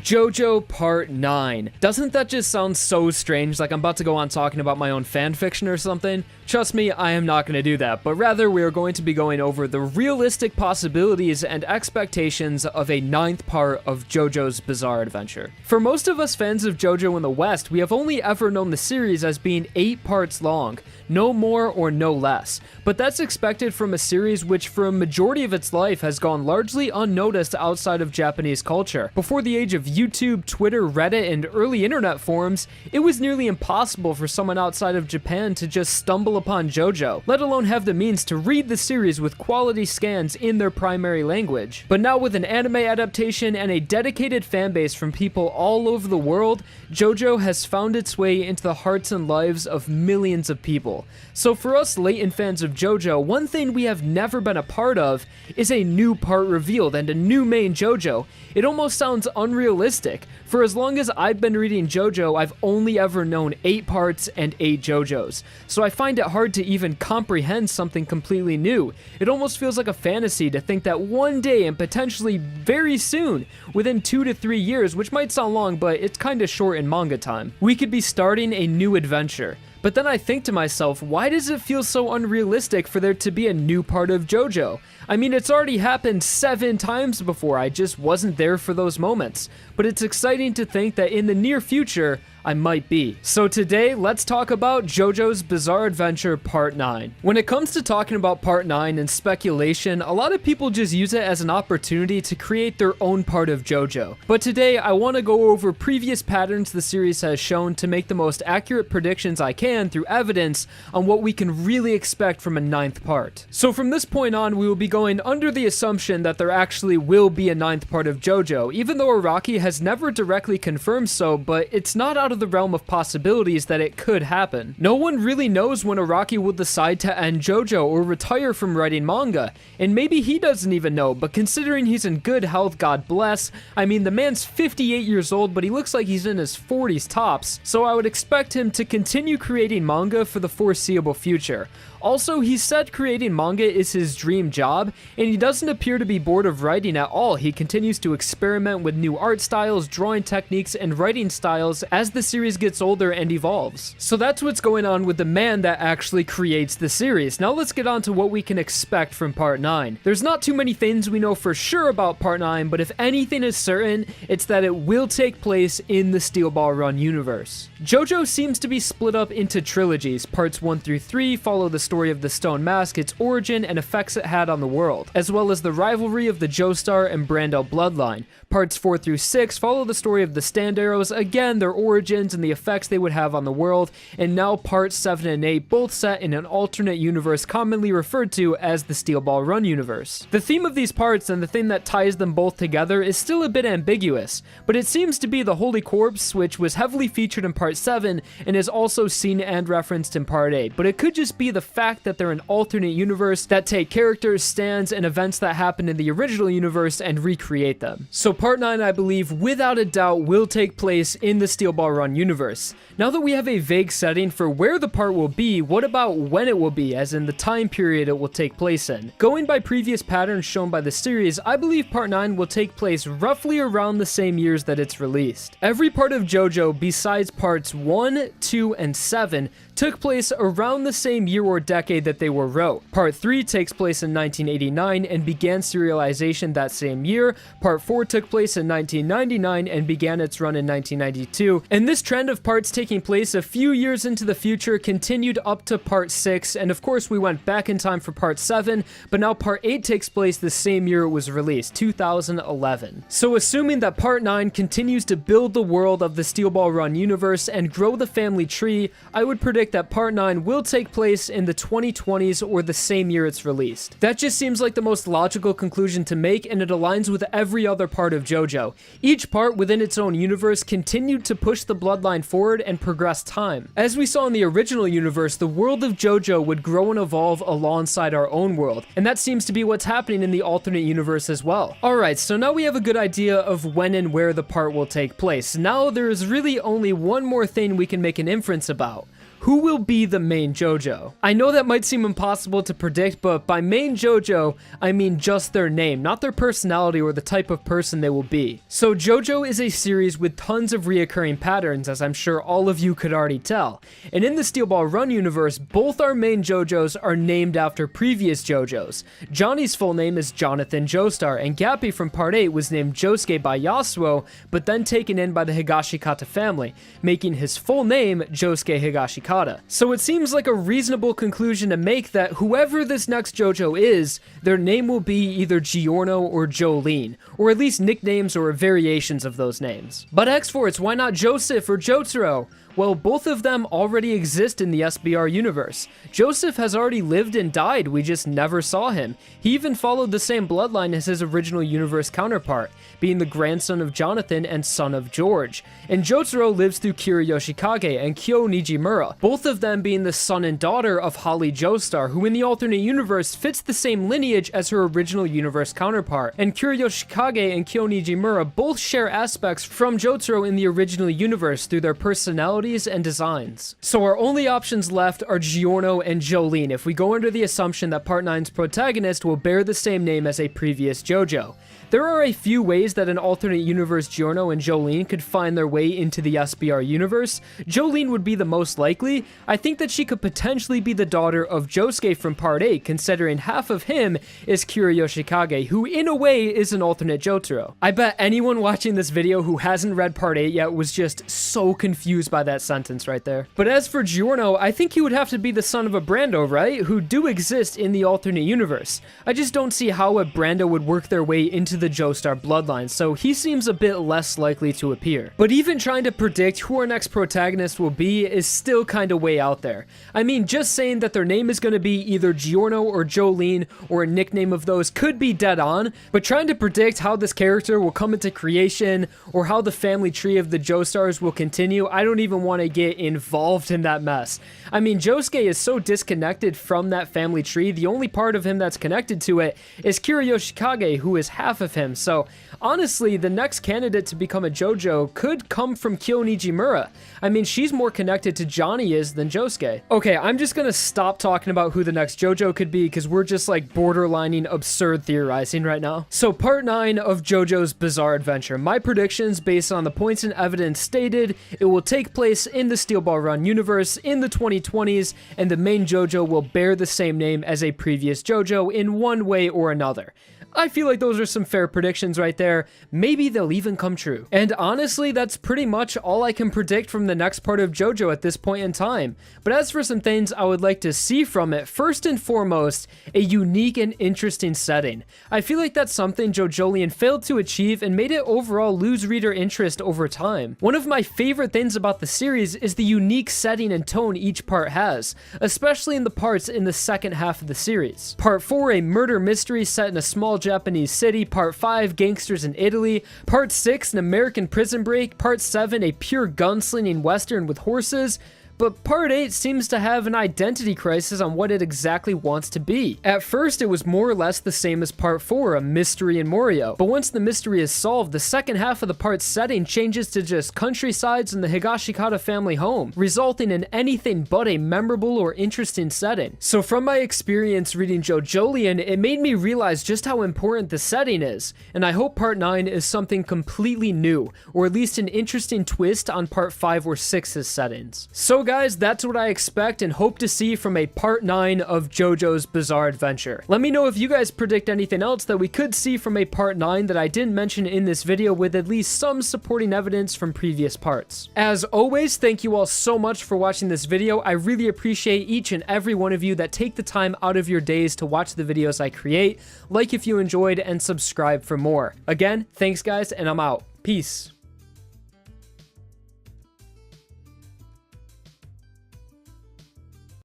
JoJo Part 9. Doesn't that just sound so strange, like I'm about to go on talking about my own fanfiction or something? Trust me, I am not going to do that, but rather we are going to be going over the realistic possibilities and expectations of a 9th part of JoJo's Bizarre Adventure. For most of us fans of JoJo in the West, we have only ever known the series as being 8 parts long, no more or no less, but that's expected from a series which for a majority of its life has gone largely unnoticed outside of Japanese culture. Before the age of YouTube, Twitter, Reddit, and early internet forums, it was nearly impossible for someone outside of Japan to just stumble upon JoJo, let alone have the means to read the series with quality scans in their primary language. But now with an anime adaptation and a dedicated fanbase from people all over the world, JoJo has found its way into the hearts and lives of millions of people. So for us latent fans of JoJo, one thing we have never been a part of is a new part revealed and a new main JoJo. It almost sounds unrealistic. For as long as I've been reading JoJo, I've only ever known 8 parts and 8 JoJos. So I find it hard to even comprehend something completely new. It almost feels like a fantasy to think that one day and potentially very soon, within 2 to 3 years, which might sound long, but it's kinda short in manga time, we could be starting a new adventure. But then I think to myself, why does it feel so unrealistic for there to be a new part of JoJo? I mean, it's already happened 7 times before, I just wasn't there for those moments. But it's exciting to think that in the near future, I might be. So today, let's talk about JoJo's Bizarre Adventure Part 9. When it comes to talking about Part 9 and speculation, a lot of people just use it as an opportunity to create their own part of JoJo. But today, I want to go over previous patterns the series has shown to make the most accurate predictions I can through evidence on what we can really expect from a 9th part. So from this point on, we will be going under the assumption that there actually will be a 9th part of JoJo, even though Araki has never directly confirmed so, but it's not out of the realm of possibilities that it could happen. No one really knows when Araki will decide to end JoJo or retire from writing manga, and maybe he doesn't even know, but considering he's in good health, God bless, I mean the man's 58 years old but he looks like he's in his 40s tops, so I would expect him to continue creating manga for the foreseeable future. Also, he said creating manga is his dream job, and he doesn't appear to be bored of writing at all. He continues to experiment with new art styles, drawing techniques, and writing styles as the series gets older and evolves. So that's what's going on with the man that actually creates the series. Now let's get on to what we can expect from Part 9. There's not too many things we know for sure about Part 9, but if anything is certain, it's that it will take place in the Steel Ball Run universe. JoJo seems to be split up into trilogies. Parts 1 through 3 follow the story of the Stone Mask, its origin, and effects it had on the world, as well as the rivalry of the Joestar and Brandel bloodline. Parts 4 through 6 follow the story of the Stand Arrows, again their origins and the effects they would have on the world, and now Parts 7 and 8 both set in an alternate universe commonly referred to as the Steel Ball Run universe. The theme of these parts and the thing that ties them both together is still a bit ambiguous, but it seems to be the Holy Corpse, which was heavily featured in Part 7 and is also seen and referenced in Part 8, but it could just be the fact that they're an alternate universe that take characters, stands, and events that happened in the original universe and recreate them. So Part 9, I believe, without a doubt, will take place in the Steel Ball Run universe. Now that we have a vague setting for where the part will be, what about when it will be, as in the time period it will take place in? Going by previous patterns shown by the series, I believe Part 9 will take place roughly around the same years that it's released. Every part of JoJo besides Parts 1, 2, and 7 took place around the same year or decade that they were wrote. Part 3 takes place in 1989 and began serialization that same year. Part 4 took place in 1999 and began its run in 1992. And this trend of parts taking place a few years into the future continued up to Part 6, and of course we went back in time for Part 7, but now Part 8 takes place the same year it was released, 2011. So assuming that Part 9 continues to build the world of the Steel Ball Run universe and grow the family tree, I would predict that Part 9 will take place in the 2020s or the same year it's released. That just seems like the most logical conclusion to make, and it aligns with every other part of JoJo. Each part within its own universe continued to push the bloodline forward and progress time. As we saw in the original universe, the world of JoJo would grow and evolve alongside our own world, and that seems to be what's happening in the alternate universe as well. Alright, so now we have a good idea of when and where the part will take place. Now there is really only one more thing we can make an inference about. who will be the main JoJo? I know that might seem impossible to predict, but by main JoJo, I mean just their name, not their personality or the type of person they will be. So JoJo is a series with tons of reoccurring patterns, as I'm sure all of you could already tell. And in the Steel Ball Run universe, both our main JoJos are named after previous JoJos. Johnny's full name is Jonathan Joestar, and Gappy from Part 8 was named Josuke by Yasuo, but then taken in by the Higashikata family, making his full name Josuke Higashikata. So it seems like a reasonable conclusion to make that whoever this next JoJo is, their name will be either Giorno or Jolene, or at least nicknames or variations of those names. But X-Force, why not Joseph or Jotaro? Well, both of them already exist in the SBR universe. Joseph has already lived and died, we just never saw him. He even followed the same bloodline as his original universe counterpart, being the grandson of Jonathan and son of George. And Jotaro lives through Kira Yoshikage and Kyo Nijimura, both of them being the son and daughter of Holly Joestar, who in the alternate universe fits the same lineage as her original universe counterpart. And Kira Yoshikage and Kyo Nijimura both share aspects from Jotaro in the original universe through their personalities and designs. So our only options left are Giorno and Jolene if we go under the assumption that Part 9's protagonist will bear the same name as a previous JoJo. There are a few ways that an alternate universe Giorno and Jolene could find their way into the SBR universe. Jolene would be the most likely. I think that she could potentially be the daughter of Josuke from Part 8, considering half of him is Kira Yoshikage, who in a way is an alternate Jotaro. I bet anyone watching this video who hasn't read Part 8 yet was just so confused by that sentence right there. But as for Giorno, I think he would have to be the son of a Brando, right? Who do exist in the alternate universe. I just don't see how a Brando would work their way into the Joestar bloodline, so he seems a bit less likely to appear. But even trying to predict who our next protagonist will be is still kinda way out there. I mean, just saying that their name is gonna be either Giorno or Jolene, or a nickname of those could be dead on, but trying to predict how this character will come into creation, or how the family tree of the Joestars will continue, I don't even want to get involved in that mess. I mean, Josuke is so disconnected from that family tree, the only part of him that's connected to it is Kira Yoshikage, who is half of him. So honestly, the next candidate to become a JoJo could come from Kyo Nijimura. I mean, she's more connected to Johnny is than Josuke. Okay, I'm just gonna stop talking about who the next JoJo could be because we're just like borderlining absurd theorizing right now. So Part 9 of JoJo's Bizarre Adventure. My predictions based on the points and evidence stated, it will take place in the Steel Ball Run universe in the 2020s, and the main JoJo will bear the same name as a previous JoJo in one way or another. I feel like those are some fair predictions right there. Maybe they'll even come true. And honestly, that's pretty much all I can predict from the next part of JoJo at this point in time. But as for some things I would like to see from it, first and foremost, a unique and interesting setting. I feel like that's something JoJolion failed to achieve and made it overall lose reader interest over time. One of my favorite things about the series is the unique setting and tone each part has, especially in the parts in the second half of the series. Part 4, a murder mystery set in a small Japanese city. Part 5, gangsters in Italy. Part 6, an American prison break. Part 7, a pure gunslinging western with horses. But Part 8 seems to have an identity crisis on what it exactly wants to be. At first, it was more or less the same as Part 4, a mystery in Morio. But once the mystery is solved, the second half of the part's setting changes to just countrysides and the Higashikata family home, resulting in anything but a memorable or interesting setting. So from my experience reading JoJolion, it made me realize just how important the setting is, and I hope Part 9 is something completely new, or at least an interesting twist on Part 5 or 6's settings. So guys, that's what I expect and hope to see from a Part 9 of JoJo's Bizarre Adventure. Let me know if you guys predict anything else that we could see from a Part 9 that I didn't mention in this video with at least some supporting evidence from previous parts. As always, thank you all so much for watching this video. I really appreciate each and every one of you that take the time out of your days to watch the videos I create. Like if you enjoyed and subscribe for more. Again, thanks guys, and I'm out. Peace.